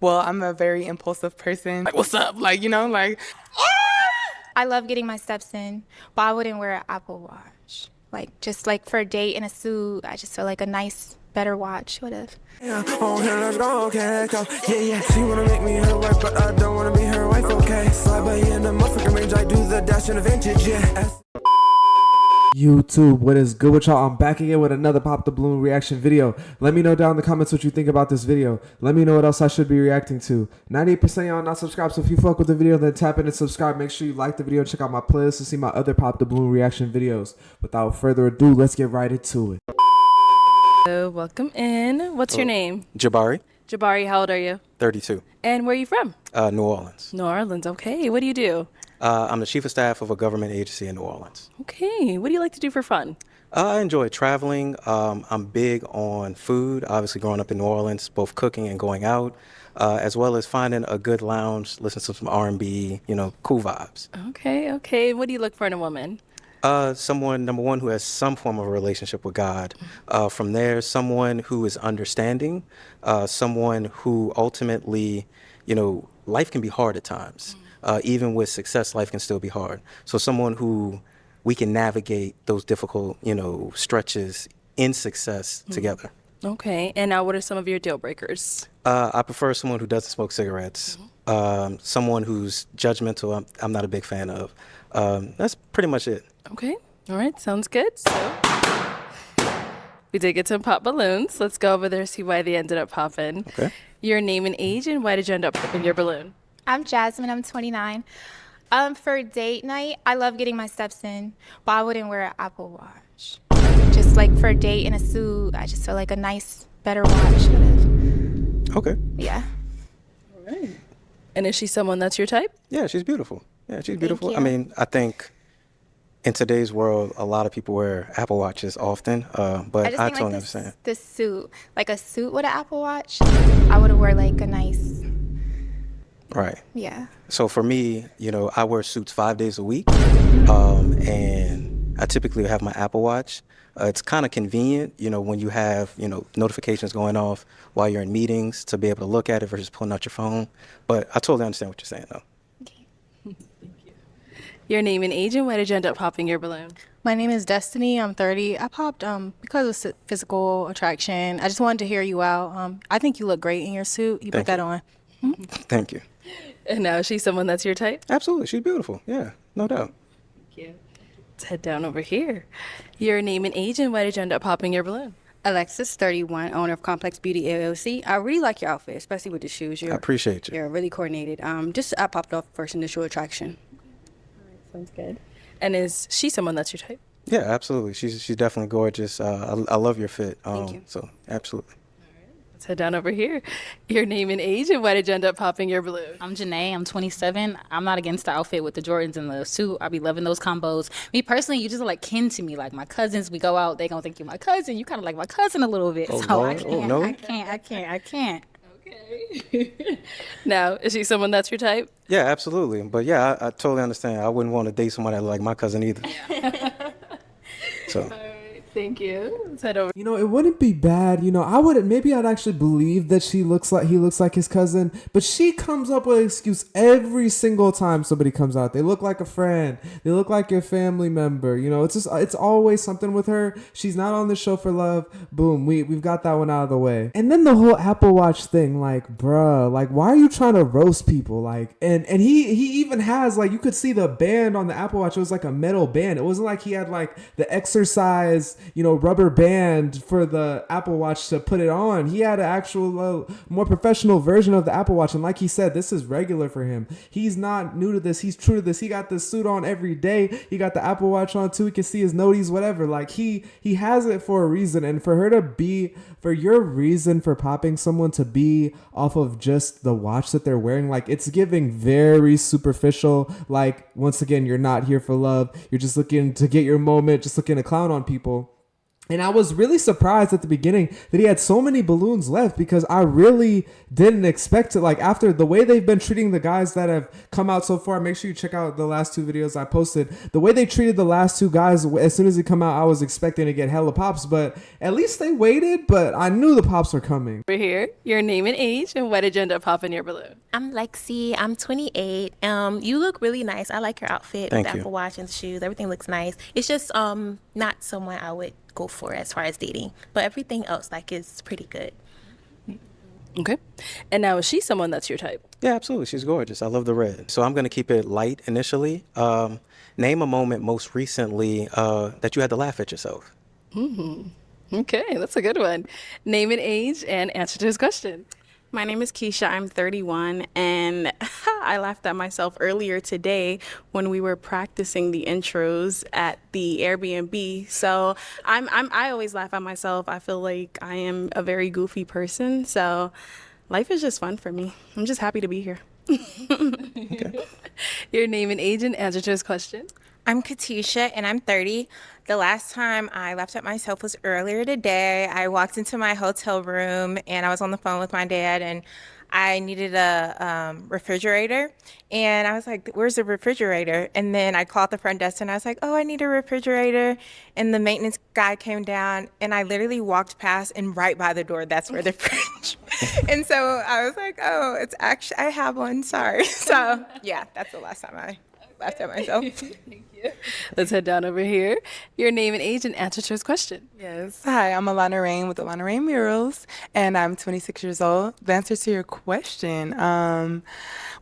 Well, I'm a very impulsive person. Like, what's up? Like, I love getting my steps in, but I wouldn't wear an Apple Watch. Like, just like for a date in a suit, I just feel like a nice, better watch would have. Yeah, oh, here, let's go, okay, let's go. Yeah, she wanna make me her wife, but I don't wanna be her wife, okay. Slide by in the motherfucking range, I do the dash in the vintage, yeah. YouTube, what is good with y'all? I'm back again with another Pop the Balloon reaction video. Let me know down in the comments what you think about this video. Let me know what else I should be reacting to. 98% of y'all not subscribed, so if you fuck with the video, then tap in and subscribe. Make sure you like the video and check out my playlist to see my other Pop the Balloon reaction videos. Without further ado, let's get right into it. Hello, welcome in. What's your name? Jabari, Jabari, how old are you? 32, And where are you from? New Orleans. New Orleans, okay. What do you do? I'm the chief of staff of a government agency in New Orleans. Okay, what do you like to do for fun? I enjoy traveling. I'm big on food, obviously growing up in New Orleans, both cooking and going out, as well as finding a good lounge, listening to some R&B, cool vibes. Okay. What do you look for in a woman? Someone, number one, who has some form of a relationship with God. From there, someone who is understanding, someone who ultimately, life can be hard at times. Even with success, life can still be hard. So someone who we can navigate those difficult, stretches in success together. Okay, and now what are some of your deal breakers? I prefer someone who doesn't smoke cigarettes. Someone who's judgmental, I'm not a big fan of. That's pretty much it. Okay, all right, sounds good. So we did get some pop balloons. Let's go over there, see why they ended up popping. Okay. Your name and age, and why did you end up popping your balloon? I'm Jasmine, I'm 29. For date night, I love getting my steps in, but I wouldn't wear an Apple Watch. Just like for a date in a suit, I just feel like a nice, better watch would have. Okay. Yeah. All right. And is she someone that's your type? Yeah, she's beautiful. Yeah, she's beautiful. you. I mean, I think in today's world, a lot of people wear Apple Watches often, but I just I think totally like understand. this suit, like a suit with an Apple Watch, I would have wear like a nice, Right. yeah. So for me, I wear suits 5 days a week, and I typically have my Apple Watch. It's kind of convenient, when you have, notifications going off while you're in meetings to be able to look at it versus pulling out your phone. But I totally understand what you're saying, though. Your name and age, and why did you end up popping your balloon? My name is Destiny. I'm 30. I popped because of physical attraction. I just wanted to hear you out. I think you look great in your suit. You put that on. Thank you. And now is she someone that's your type? Absolutely. She's beautiful. Yeah, no doubt. Thank you. Let's head down over here. Your name and age, and why did you end up popping your balloon? Alexis, 31, owner of Complex Beauty LLC. I really like your outfit, especially with the shoes. I appreciate you. You're really coordinated. I popped off first initial attraction. Sounds good. And is she someone that's your type? Yeah, absolutely. She's definitely gorgeous. I love your fit. Thank you. So absolutely. Let's head down over here. Your name and age, and why did you end up popping your balloon? I'm Janae. I'm 27. I'm not against the outfit with the Jordans and the suit. I be loving those combos. Me personally, you just like kin to me. Like my cousins, we go out, they gonna think you're my cousin. You kind of like my cousin a little bit. Oh, so Lord. I can't. Oh, no. I can't. Okay. Now, is she someone that's your type? Yeah, absolutely. But yeah, I totally understand. I wouldn't want to date somebody like my cousin either. So. Thank you. Let's head over. It wouldn't be bad. I'd actually believe that he looks like his cousin, but she comes up with an excuse every single time somebody comes out. They look like a friend. They look like your family member. It's always something with her. She's not on the show for love. Boom. We've got that one out of the way. And then the whole Apple Watch thing, like, bruh, like, why are you trying to roast people? Like, and he even has, like, you could see the band on the Apple Watch. It was like a metal band. It wasn't like he had like the exercise, rubber band for the Apple Watch to put it on. He had an actual more professional version of the Apple Watch. And like he said, this is regular for him. He's not new to this. He's true to this. He got this suit on every day. He got the Apple Watch on too. He can see his noties, whatever. Like he has it for a reason. And for her to be, for your reason for popping someone to be off of just the watch that they're wearing, like it's giving very superficial. Like, once again, you're not here for love. You're just looking to get your moment, just looking to clown on people. And I was really surprised at the beginning that he had so many balloons left, because I really didn't expect it. Like, after the way they've been treating the guys that have come out so far, make sure you check out the last 2 videos I posted. The way they treated the last 2 guys, as soon as they come out, I was expecting to get hella pops, but at least they waited, but I knew the pops were coming. We're here. Your name and age, and why did you end up popping your balloon? I'm Lexi. I'm 28. You look really nice. I like your outfit Thank with the you. Apple Watch and the shoes. Everything looks nice. It's just not someone I would go for as far as dating, but everything else like is pretty good. Okay. And now, is she someone that's your type? Yeah, absolutely. She's gorgeous. I love the red. So I'm going to keep it light initially. Name a moment most recently that you had to laugh at yourself. Okay, that's a good one. Name and age, and answer to his question. My name is Keisha. I'm 31, and I laughed at myself earlier today when we were practicing the intros at the Airbnb. So I always laugh at myself. I feel like I am a very goofy person. So life is just fun for me. I'm just happy to be here. Your name and age, and answer to his question. I'm Katisha, and I'm 30. The last time I laughed at myself was earlier today. I walked into my hotel room, and I was on the phone with my dad, and I needed a refrigerator. And I was like, where's the refrigerator? And then I called the front desk, and I was like, oh, I need a refrigerator. And the maintenance guy came down, and I literally walked past, and right by the door, that's where the fridge. And so I was like, oh, it's actually, I have one, sorry. So yeah, that's the last time I laughed at myself. Let's head down over here. Your name and age, and answer to his question. Yes. Hi, I'm Alana Rain with Alana Rain Murals, and I'm 26 years old. The answer to your question,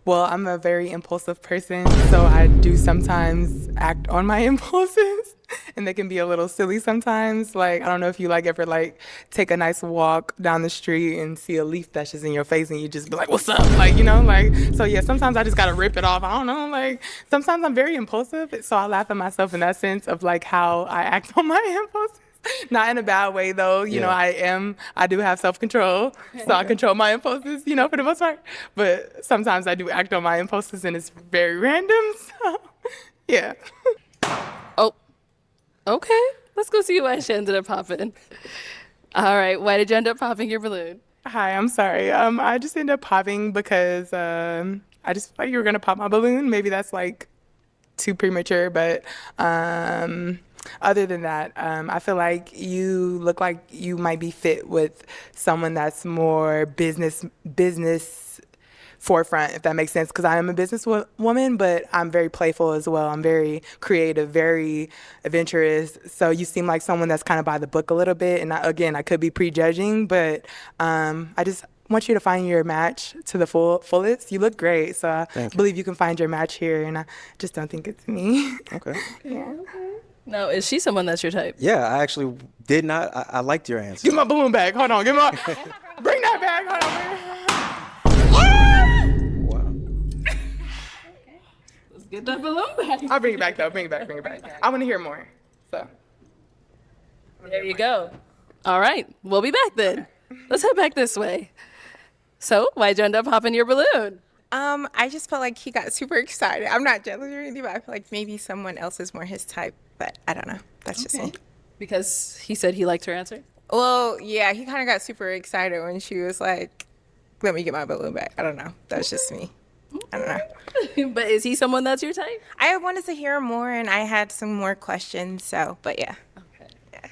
well, I'm a very impulsive person, so I do sometimes act on my impulses, and they can be a little silly sometimes. Like, I don't know if you like ever like take a nice walk down the street and see a leaf that's just in your face, and you just be like, "What's up?" Like, you know, like, so yeah. Sometimes I just gotta rip it off. I don't know. Like, sometimes I'm very impulsive, so I laugh at myself in that sense of like how I act on my impulses. Not in a bad way though, you know, I do have self-control, so I control my impulses, you know, for the most part. But sometimes I do act on my impulses and it's very random, so yeah. Oh, okay. Let's go see why she ended up popping. All right, why did you end up popping your balloon? Hi, I'm sorry. I just ended up popping because I just felt like you were gonna pop my balloon. Maybe that's like too premature, but other than that, I feel like you look like you might be fit with someone that's more business forefront, if that makes sense, because I am a business woman, but I'm very playful as well. I'm very creative, very adventurous. So you seem like someone that's kind of by the book a little bit. And again, I could be prejudging, but I just want you to find your match to the fullest. You look great, so I believe you can find your match here, and I just don't think it's me. Okay. Yeah. No, is she someone that's your type? Yeah, I actually did not. I liked your answer. Give my balloon back. Hold on. Bring that back. Hold on. Wow. Let's get that balloon back. I'll bring it back though. Bring it back. I want to hear more. So. There you go. All right, we'll be back then. Let's head back this way. So, why'd you end up popping your balloon? I just felt like he got super excited. I'm not jealous or anything, but I feel like maybe someone else is more his type, but I don't know. That's just me. Because he said he liked her answer? Well, yeah, he kind of got super excited when she was like, let me get my balloon back. I don't know. That's just me. I don't know. But is he someone that's your type? I wanted to hear more, and I had some more questions, so, but yeah. Okay. Yeah.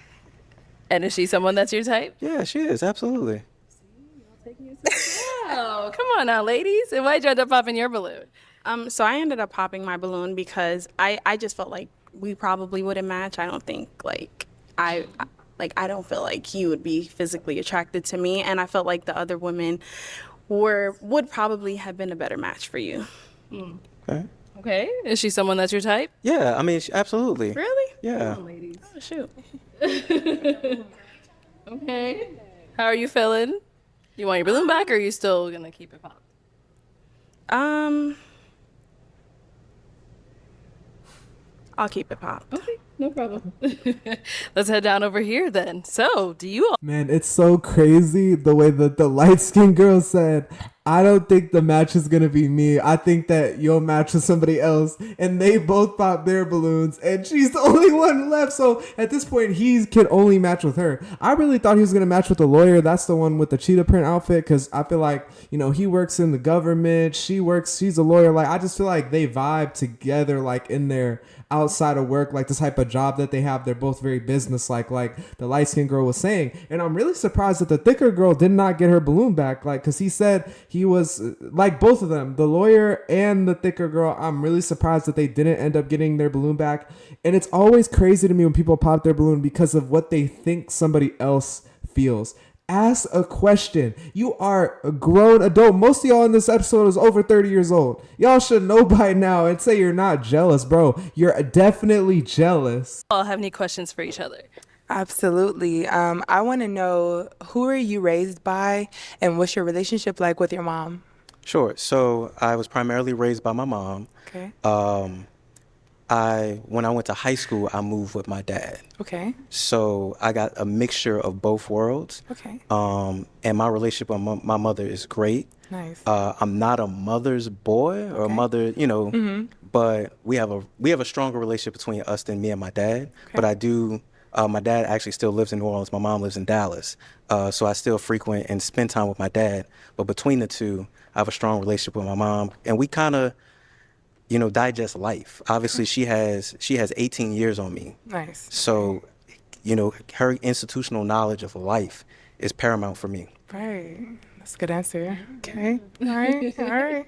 And is she someone that's your type? Yeah, she is. Absolutely. Oh, come on now, ladies. And why'd you end up popping your balloon? So I ended up popping my balloon because I just felt like we probably wouldn't match. I don't think I don't feel like he would be physically attracted to me, and I felt like the other women would probably have been a better match for you. Okay. Okay. Is she someone that's your type? Yeah, I mean, absolutely. Really? Yeah. Come on, ladies. Oh, shoot. Okay. How are you feeling? You want your balloon back, or are you still gonna keep it popped? I'll keep it popped. Okay. No problem. Let's head down over here then. So, do you all Man, it's so crazy the way that the light skinned girl said, I don't think the match is gonna be me. I think that you'll match with somebody else. And they both pop their balloons and she's the only one left. So at this point he can only match with her. I really thought he was gonna match with the lawyer. That's the one with the cheetah print outfit, because I feel like, you know, he works in the government, she's a lawyer. Like, I just feel like they vibe together, like in their outside of work, like the type of job that they have. They're both very business like the light skinned girl was saying. And I'm really surprised that the thicker girl did not get her balloon back, like, because he said he was like, both of them, the lawyer and the thicker girl. I'm really surprised that they didn't end up getting their balloon back. And it's always crazy to me when people pop their balloon because of what they think somebody else feels. Ask a question. You are a grown adult. Most of y'all in this episode is over 30 years old. Y'all should know by now and say you're not jealous, bro. You're definitely jealous. all have any questions for each other? Absolutely. I want to know, who are you raised by and what's your relationship like with your mom? Sure. So I was primarily raised by my mom. Okay. When I went to high school, I moved with my dad. Okay. So I got a mixture of both worlds. Okay. And my relationship with my mother is great. Nice. I'm not a mother's boy or a mother, but we have a stronger relationship between us than me and my dad. Okay. But I do. My dad actually still lives in New Orleans. My mom lives in Dallas. So I still frequent and spend time with my dad. But between the two, I have a strong relationship with my mom, and we kind of, digest life. Obviously, she has 18 years on me. Nice. So, her institutional knowledge of life is paramount for me. Right. That's a good answer. Okay. All right. All right.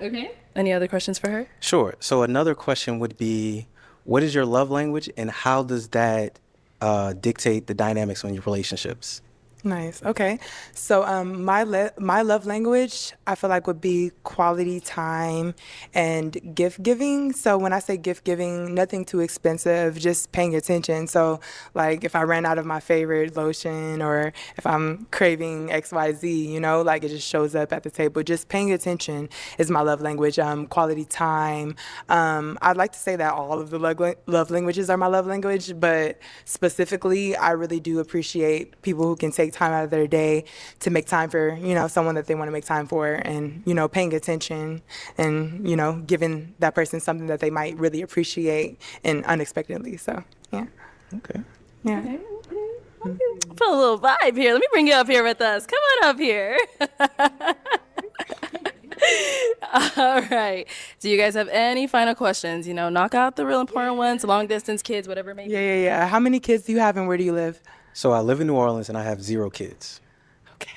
Okay. Any other questions for her? Sure. So another question would be, what is your love language, and how does that dictate the dynamics on your relationships? Nice. Okay. So my love language, I feel like, would be quality time and gift giving. So when I say gift giving, nothing too expensive, just paying attention. So like if I ran out of my favorite lotion, or if I'm craving XYZ, like it just shows up at the table. Just paying attention is my love language. Quality time. I'd like to say that all of the love languages are my love language, but specifically, I really do appreciate people who can take time out of their day to make time for, someone that they want to make time for, and, paying attention and, giving that person something that they might really appreciate and unexpectedly. So, yeah. Okay. Yeah. Okay. Feel a little vibe here. Let me bring you up here with us. Come on up here. All right. Do you guys have any final questions? Knock out the real important ones, long distance, kids, whatever it may be. Yeah. How many kids do you have and where do you live? So I live in New Orleans and I have 0 kids. Okay.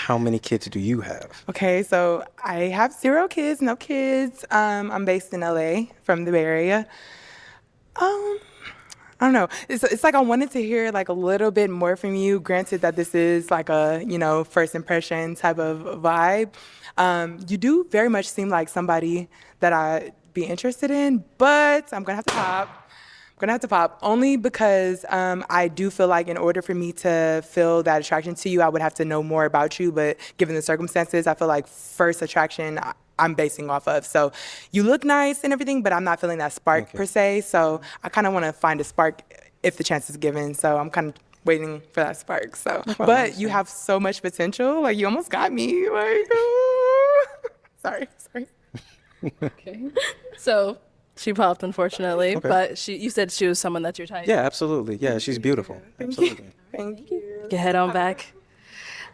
How many kids do you have? Okay, so I have 0 kids, no kids. I'm based in LA, from the Bay Area. I don't know. It's like I wanted to hear like a little bit more from you. Granted that this is like a, first impression type of vibe. You do very much seem like somebody that I'd be interested in, but I'm gonna have to pop. Only because I do feel like in order for me to feel that attraction to you, I would have to know more about you. But given the circumstances, I feel like first attraction I'm basing off of. So you look nice and everything, but I'm not feeling that spark per se. So I kind of want to find a spark if the chance is given. So I'm kind of waiting for that spark. So, but you have so much potential. Like you almost got me. Like, sorry. Okay. So she popped, unfortunately, but you said she was someone that you're type. Yeah, absolutely. Yeah, she's beautiful. Absolutely. Thank you. Get head on back.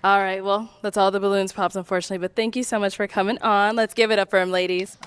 All right, well, that's all the balloons pops, unfortunately, but thank you so much for coming on. Let's give it up for him, ladies.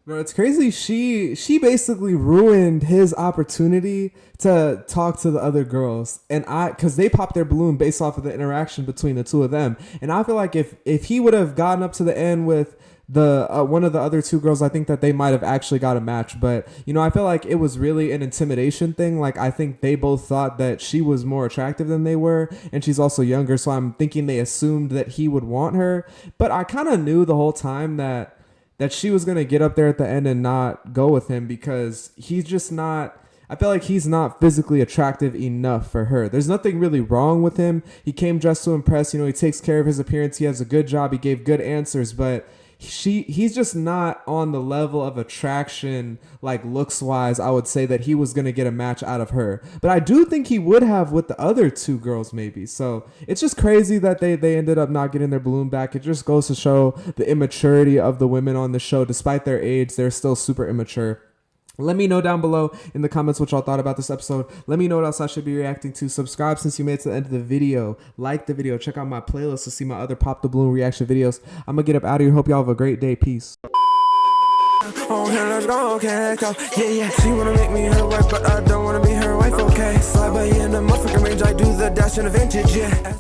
Bro, it's crazy. She basically ruined his opportunity to talk to the other girls, and because they popped their balloon based off of the interaction between the two of them. And I feel like if he would have gotten up to the end with the one of the other 2 girls, I think that they might have actually got a match. But I feel like it was really an intimidation thing. Like I think they both thought that she was more attractive than they were, and she's also younger, so I'm thinking they assumed that he would want her. But I kind of knew the whole time that she was gonna get up there at the end and not go with him, because he's just not. I feel like he's not physically attractive enough for her. There's nothing really wrong with him. He came dressed to impress. He takes care of his appearance. He has a good job. He gave good answers, but he's just not on the level of attraction, like looks wise. I would say that he was gonna get a match out of her, but I do think he would have with the other two girls maybe. So it's just crazy that they ended up not getting their balloon back. It just goes to show the immaturity of the women on the show. Despite their age, they're still super immature. Let me know down below in the comments what y'all thought about this episode. Let me know what else I should be reacting to. Subscribe since you made it to the end of the video. Like the video. Check out my playlist to see my other Pop the Balloon reaction videos. I'm going to get up out of here. Hope y'all have a great day. Peace. Okay, let's go, okay, let's go. Yeah, yeah. She wanna make me her wife, but I don't wanna be her wife, okay. Slide by in the motherfucking range, I do the dash in a vintage, yeah.